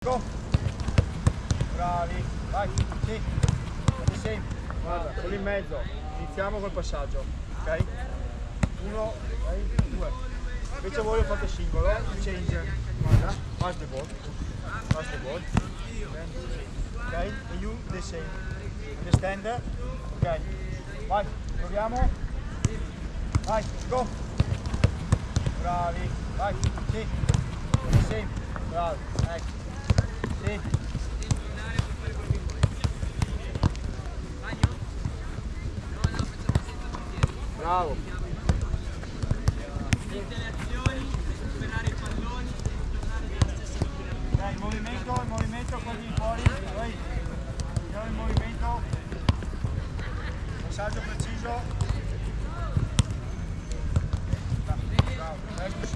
Go. Bravi, vai, sì, fate sempre. Guarda, quello in mezzo, iniziamo col passaggio, ok? 1, 2. Invece voi lo fate singolo, change. Guarda, pass the ball. Pass the ball. Ok? And you the same. Understand? Ok. Vai, proviamo. Vai, go. Bravi, vai, sì. The same. Bravi, ecco. Sì. Bravo. Tutte le azioni, superare i palloni, Il movimento qua di fuori, poi vediamo il movimento, passaggio preciso. Bravo, ecco,